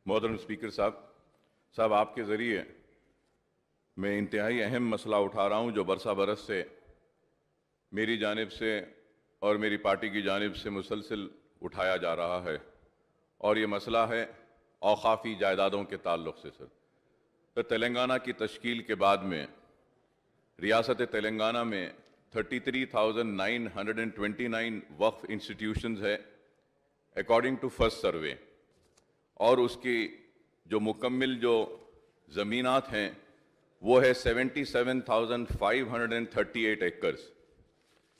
मोहतरम स्पीकर साहब आपके ज़रिए मैं इंतहाई अहम मसला उठा रहा हूं जो बरस से मेरी जानिब से और मेरी पार्टी की जानिब से मुसलसल उठाया जा रहा है और ये मसला है औक़ाफ़ी जायदादों के ताल्लुक़ से। सर, तो तेलंगाना की तश्कील के बाद में रियासत तेलंगाना में 33,929 वक्फ इंस्टीट्यूशंस है अकॉर्डिंग टू फर्स्ट सर्वे, और उसकी जो मुकम्मिल जो ज़मीनात हैं वो है 77,538 एकर्स।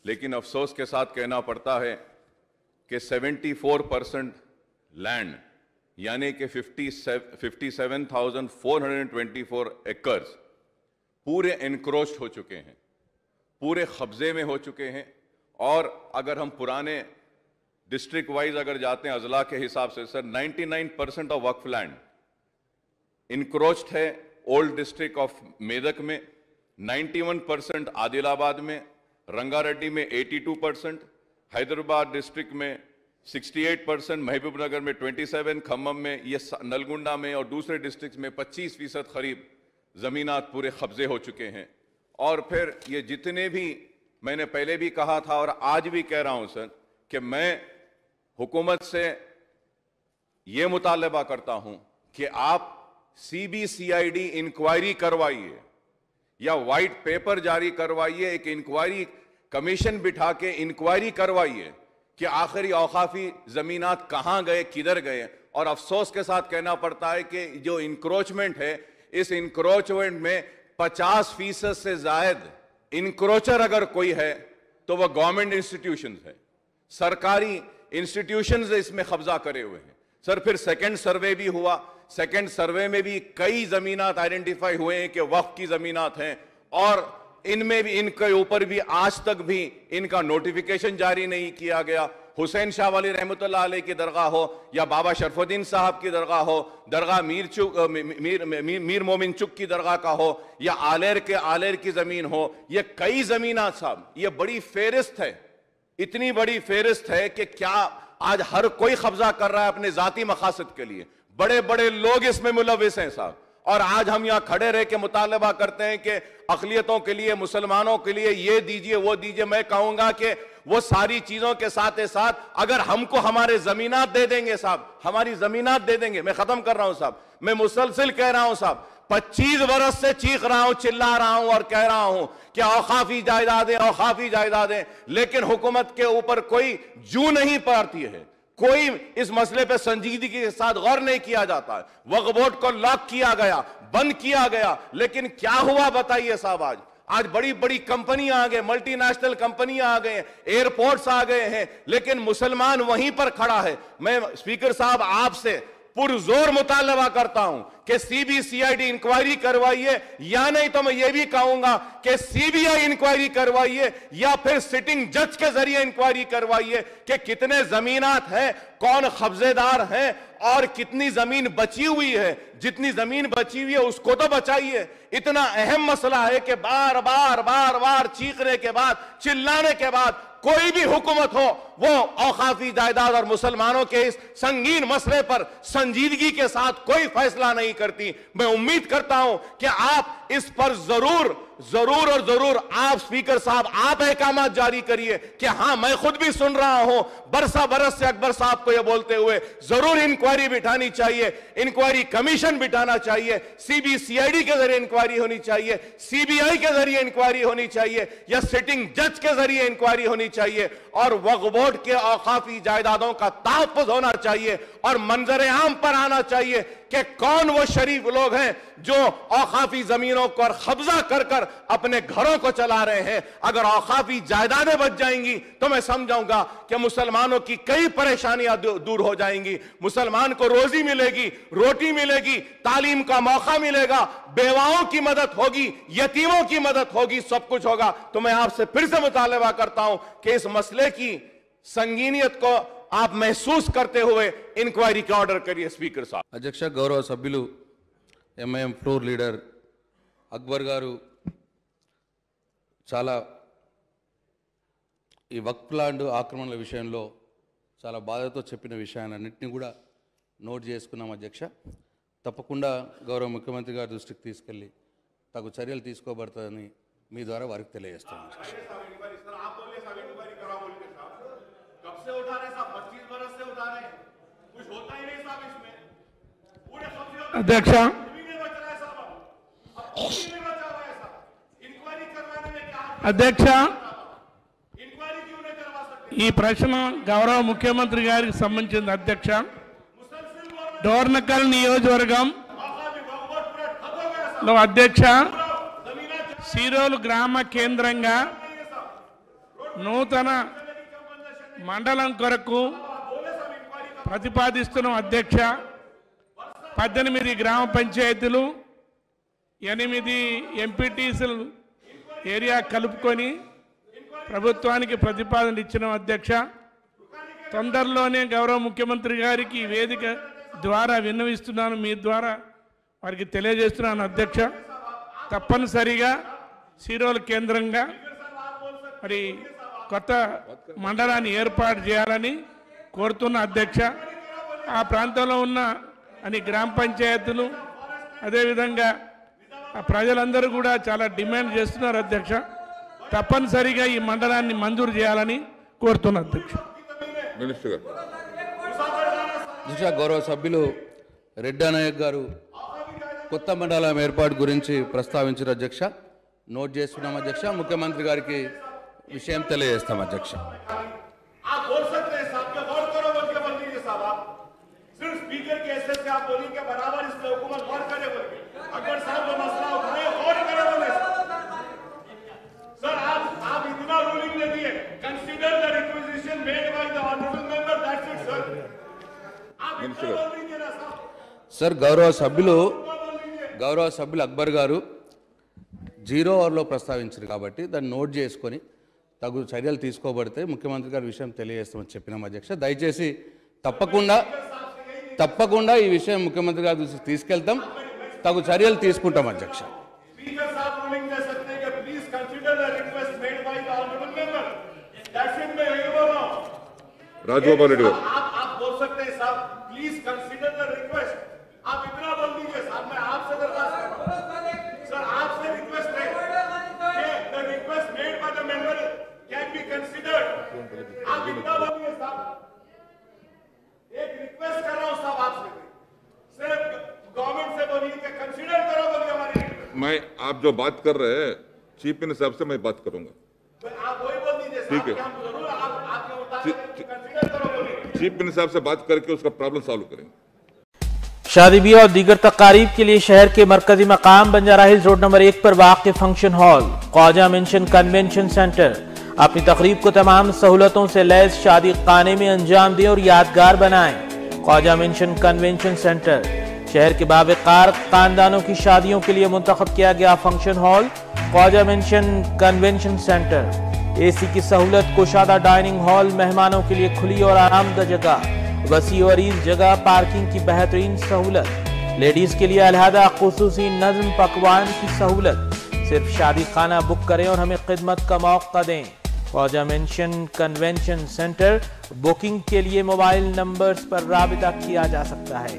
लेकिन अफसोस के साथ कहना पड़ता है कि 74% लैंड यानी कि 57,424 एकर्स पूरे एनक्रोच्ड हो चुके हैं, पूरे कब्जे में हो चुके हैं। और अगर हम पुराने डिस्ट्रिक्ट वाइज अगर जाते हैं अजला के हिसाब से सर, 99% ऑफ वक्फ लैंड इनक्रोच्ड है। ओल्ड डिस्ट्रिक्ट ऑफ मेदक में 91%, आदिलाबाद में, रंगारेड्डी में 82%, हैदराबाद डिस्ट्रिक्ट में 68%, महबूबनगर में 27%, खम्मम में, ये नलगुंडा में और दूसरे डिस्ट्रिक्ट में 25% करीब ज़मीनात पूरे कब्जे हो चुके हैं। और फिर ये जितने भी, मैंने पहले भी कहा था और आज भी कह रहा हूं सर कि मैं हुकूमत से ये मुतालबा करता हूं कि आप CBCID इंक्वायरी करवाइए या वाइट पेपर जारी करवाइए, एक इंक्वायरी कमीशन बिठा के इंक्वायरी करवाइए कि आखिरी औकाफी जमीनात कहां गए, किधर गए। और अफसोस के साथ कहना पड़ता है कि जो इंक्रोचमेंट है, इस इंक्रोचमेंट में 50% से जायद इंक्रोचर अगर कोई है तो वह गवर्नमेंट इंस्टीट्यूशंस है, सरकारी इंस्टीट्यूशंस इसमें कब्जा करे हुए हैं। सर, फिर सेकंड सर्वे भी हुआ, सेकंड सर्वे में भी कई जमीनात आइडेंटिफाई हुए हैं कि वक्फ की जमीनात हैं, और इनमें भी, इनके ऊपर भी आज तक भी इनका नोटिफिकेशन जारी नहीं किया गया। हुसैन शाह वाली रहमतुल्लाह अलैह की दरगाह हो या बाबा शरफुद्दीन साहब की दरगाह हो, दरगाह मीर मोमिन चुक की दरगाह का हो या आलेर की जमीन हो, ये कई जमीनात साहब, ये बड़ी फेरिस्त है, इतनी बड़ी फेरिस्त है कि क्या आज हर कोई कब्जा कर रहा है अपने जाती मकासद के लिए। बड़े बड़े लोग इसमें मुलविस हैं साहब। और आज हम यहां खड़े रह के मुतालबा करते हैं कि अक़लियतों के लिए, मुसलमानों के लिए ये दीजिए वो दीजिए। मैं कहूंगा कि वो सारी चीजों के साथ साथ अगर हमको हमारे जमीनात दे देंगे साहब, हमारी जमीनात दे देंगे। मैं खत्म कर रहा हूं साहब, मैं मुसलसिल कह रहा हूं साहब, 25 बरस से चीख रहा हूं, चिल्ला रहा हूं और कह रहा हूं कि औकाफी जायदादें, औकाफी जायदादें, लेकिन हुकूमत के ऊपर कोई जू नहीं पड़ती है, कोई इस मसले पे संजीदगी के साथ गौर नहीं किया जाता है। वक्फ बोर्ड को लॉक किया गया, बंद किया गया, लेकिन क्या हुआ बताइए साहब। आज बड़ी बड़ी कंपनियां आ गए, मल्टीनेशनल कंपनियां आ गए, एयरपोर्ट्स आ गए हैं, लेकिन मुसलमान वहीं पर खड़ा है। मैं स्पीकर साहब आपसे पुरजोर मुतालबा करता हूं कि CBCID इंक्वायरी करवाइए, या नहीं तो मैं ये भी कहूंगा कि CBI इंक्वायरी करवाइए या फिर सिटिंग जज के जरिए इंक्वायरी करवाइए कि कितने जमीनात हैं, कौन कब्जेदार हैं और कितनी जमीन बची हुई है। जितनी जमीन बची हुई है उसको तो बचाइए। इतना अहम मसला है कि बार बार चीखने के बाद, चिल्लाने के बाद कोई भी हुकूमत हो वो औकाफी जायदाद और मुसलमानों के इस संगीन मसले पर संजीदगी के साथ कोई फैसला नहीं करती। मैं उम्मीद करता हूं कि आप इस पर जरूर आप स्पीकर साहब आप अहकाम जारी करिए कि हां, मैं खुद भी सुन रहा हूं बरस से अकबर साहब को यह बोलते हुए जरूर इंक्वायरी बिठानी चाहिए, इंक्वायरी कमीशन बिठाना चाहिए, CBCID के जरिए इंक्वायरी होनी चाहिए, CBI के जरिए इंक्वायरी होनी चाहिए या सिटिंग जज के जरिए इंक्वायरी होनी चाहिए, और वक्फ बोर्ड के औकाफी जायदादों का तहफ्फुज़ होना चाहिए और मंजर आम पर आना चाहिए कि कौन वो शरीफ लोग हैं जो औकाफी जमीनों को कब्जा कर अपने घरों को चला रहे हैं। अगर औकाफी जायदादें बच जाएंगी तो मैं समझाऊंगा कि मुसलमानों की कई परेशानियां दूर हो जाएंगी, मुसलमान को रोजी मिलेगी, रोटी मिलेगी, तालीम का मौका मिलेगा, बेवाओं की मदद होगी, यतीमों की मदद होगी, सब कुछ होगा। तो मैं आपसे फिर से मुतालबा करता हूं कि इस मसले की संगीनियत को आप महसूस करते हुए इंक्वायरी का ऑर्डर करिए स्पीकर साहब। అధ్యక్ష గౌరవ సభ్యులు MIM ఫ్లోర్ లీడర్ అక్బర్ గారు చాలా ఈ వక్ఫ్ ల్యాండ్ ఆక్రమణల విషయంలో చాలా బాధతో చెప్పిన విషయాలన్నింటినీ కూడా నోట్ చేసుకున్నాం అధ్యక్ష. తప్పకుండా గౌరవ ముఖ్యమంత్రి గారి దృష్టికి తీసుకెళ్ళి తగు చర్యలు తీసుకోబడతాయని మీ ద్వారా వారికి తెలియజేస్తాను. అధ్యక్ష, అధ్యక్ష ఈ ప్రశ్న గౌరవ ముఖ్యమంత్రి గారికి సంబంధించింది. అధ్యక్ష, డోర్నకల్ నియోజకవర్గంలో అధ్యక్ష సీరోలు గ్రామ కేంద్రంగా నూతన మండలం కొరకు ప్రతిపాదిస్తున్నాం. అధ్యక్ష, 18 గ్రామ పంచాయతీలు 8 ఎంపీటీసీలు ఏరియా కలుపుకొని ప్రభుత్వానికి ప్రతిపాదన ఇచ్చిన అధ్యక్ష. తొందరలోనే గౌరవ ముఖ్యమంత్రి గారికి వేదిక ద్వారా విన్నవిస్తున్నాను, మీ ద్వారా వారికి తెలియజేస్తున్నాను. అధ్యక్ష, తప్పనిసరిగా సీరోల కేంద్రంగా మరి కొత్త మండలాన్ని ఏర్పాటు చేయాలని కోరుతున్న అధ్యక్ష. ఆ ప్రాంతంలో ఉన్న అన్ని గ్రామ పంచాయతీలు అదేవిధంగా ఆ ప్రజలందరూ కూడా చాలా డిమాండ్ చేస్తున్నారు. అధ్యక్ష, తప్పనిసరిగా ఈ మండలాన్ని మంజూరు చేయాలని కోరుతున్న అధ్యక్ష. గౌరవ సభ్యులు రెడ్డి నాయక్ గారు కొత్త మండలం ఏర్పాటు గురించి ప్రస్తావించారు. అధ్యక్ష, నోట్ చేసుకున్నాం అధ్యక్ష. ముఖ్యమంత్రి గారికి విషయం తెలియజేస్తాం అధ్యక్ష. సార్, గౌరవ సభ్యులు అక్బర్ గారు 0 అవర్లో ప్రస్తావించారు కాబట్టి దాన్ని నోట్ చేసుకొని తగు చర్యలు తీసుకోబడితే ముఖ్యమంత్రి గారి విషయం తెలియజేస్తామని చెప్పినాం అధ్యక్ష. దయచేసి తప్పకుండా ఈ విషయం ముఖ్యమంత్రి గారి దృష్టికి తీసుకెళ్తాం, తగు చర్యలు తీసుకుంటాం అధ్యక్ష. राजगोपाल रेड्डी आप बोल सकते हैं साहब, प्लीज कंसीडर द रिक्वेस्ट. आप इतना बोल दीजिए साहब, मैं आपसे दरखास्त सर आपसे रिक्वेस्ट है कि the request made by the member can be considered. आप इतना बोलिए साहब, एक रिक्वेस्ट कर रहा हूं साहब आपसे, सिर्फ गवर्नमेंट से बोलिए कि कंसीडर करो बोलिए हमारी रिक्वेस्ट. मैं आप जो बात कर रहे हैं चीफ मिनिस्टर साहब से मैं बात करूंगा. आप वही बोल दीजिए साहब, ठीक है, चीफ मिनिस्टर साहब से बात करके उसका प्रॉब्लम सॉल्व करेंगे. शादी ब्याह और दीगर तकारीब के लिए शहर के मरकजी मकाम बंजारा हिल्स रोड नंबर 1 पर वाक़ function hall Khwaja mansion convention centre अपनी तकरीब को तमाम सहूलतों से लैस शादी खाने में अंजाम दें और यादगार बनाएं. ख्वाजा मेंशन कन्वेंशन सेंटर शहर के बावकार खानदानों की शादियों के लिए मुंतखब किया गया function hall Khwaja mansion convention centre. AC की सहूलत, कुशादा डाइनिंग हॉल, मेहमानों के लिए खुली और आरामदा जगह, वसी और ईज जगह, पार्किंग की बेहतरीन सहूलत, लेडीज के लिए अलहदा खुसूसी नज़्म पकवान की सहूलत. सिर्फ शादी खाना बुक करें और हमें खिदमत का मौका दें. Khwaja mansion convention centre. Booking के लिए मोबाइल नंबर्स पर राबिता किया जा सकता है.